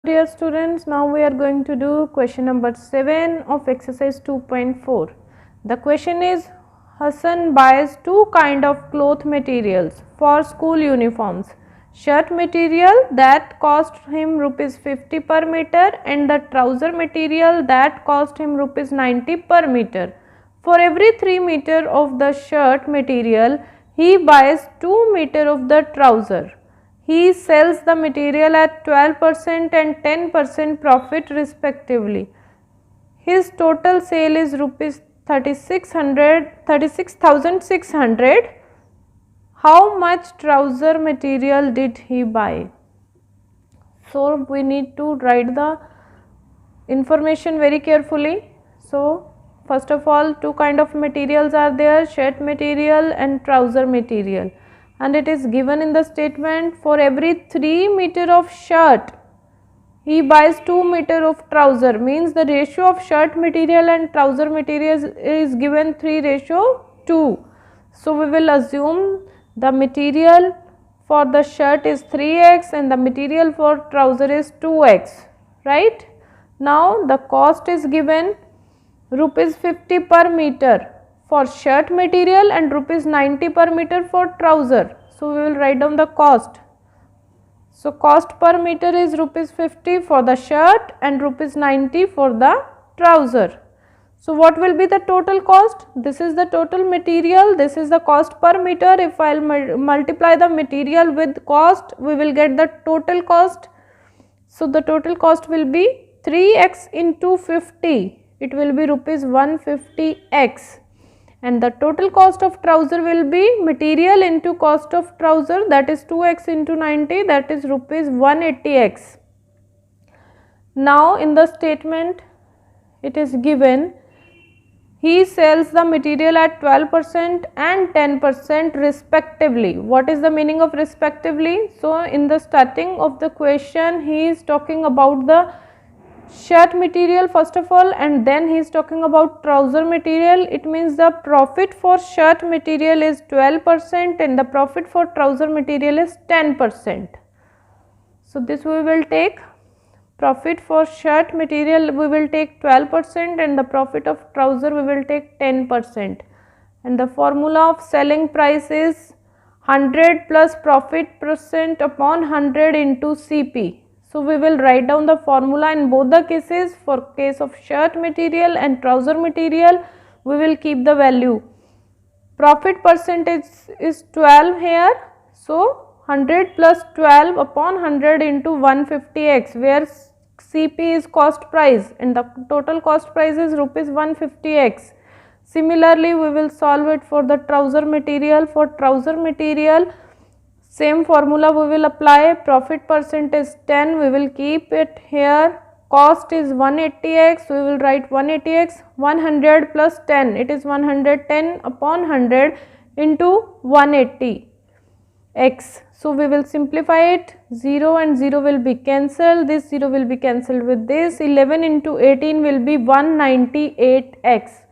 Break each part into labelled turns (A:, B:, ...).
A: Dear students, now we are going to do question number 7 of exercise 2.4. The question is, Hassan buys two kind of cloth materials for school uniforms. Shirt material that cost him rupees 50 per meter and the trouser material that cost him rupees 90 per meter. For every 3 meter of the shirt material, he buys 2 meter of the trouser. He sells the material at 12% and 10% profit respectively. His total sale is rupees 36,600. How much trouser material did he buy? So we need to write the information very carefully. So first of all, two kind of materials are there, shirt material and trouser material. And it is given in the statement, for every 3 meter of shirt he buys 2 meter of trouser, means the ratio of shirt material and trouser material is given 3:2. So we will assume the material for the shirt is 3x and the material for trouser is 2x, right? Now the cost is given rupees 50 per meter for shirt material and rupees 90 per meter for trouser. So we will write down the cost. So cost per meter is rupees 50 for the shirt and rupees 90 for the trouser. So what will be the total cost? This is the total material, this is the cost per meter. If I will multiply the material with cost, we will get the total cost. So the total cost will be 3x into 50. It will be rupees 150x, and the total cost of trouser will be material into cost of trouser, that is 2x into 90, that is rupees 180x. Now in the statement it is given, he sells the material at 12% and 10% respectively. What is the meaning of respectively? So in the starting of the question he is talking about the shirt material first of all, and then he is talking about trouser material. It means the profit for shirt material is 12% and the profit for trouser material is 10%. So this we will take, profit for shirt material we will take 12% and the profit of trouser we will take 10%. And the formula of selling price is 100 plus profit percent upon 100 into CP. So we will write down the formula in both the cases. For case of shirt material and trouser material, we will keep the value. Profit percentage is 12 here. So 100 plus 12 upon 100 into 150x, where CP is cost price and the total cost price is rupees 150x. Similarly, we will solve it for the trouser material. For trouser material, same formula we will apply. Profit percent is 10, we will keep it here. Cost is 180x, we will write 180x. 100 plus 10, it is 110 upon 100 into 180x. So we will simplify it. 0 and 0 will be cancelled, this 0 will be cancelled with this. 11 into 18 will be 198x.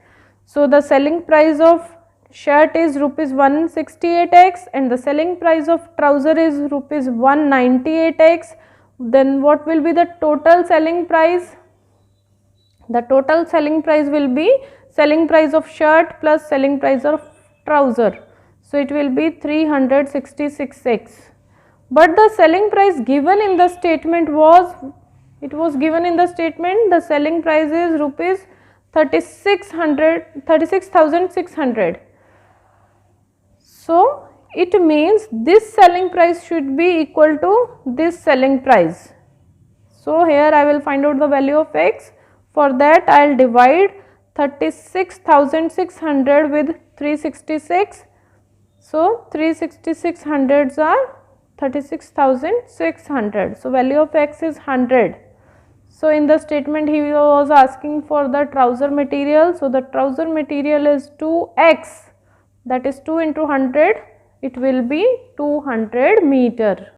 A: So the selling price of shirt is rupees 168x and the selling price of trouser is rupees 198x. Then what will be the total selling price? The total selling price will be selling price of shirt plus selling price of trouser. So it will be 366x. But the selling price given in the statement was, it was given in the statement, the selling price is rupees 36,600. So it means this selling price should be equal to this selling price. So here I will find out the value of x. For that I will divide 36,600 with 366. So 366 hundreds are 36,600. So value of x is 100. So in the statement he was asking for the trouser material. So the trouser material is 2x, that is 2 into 100, it will be 200 meter.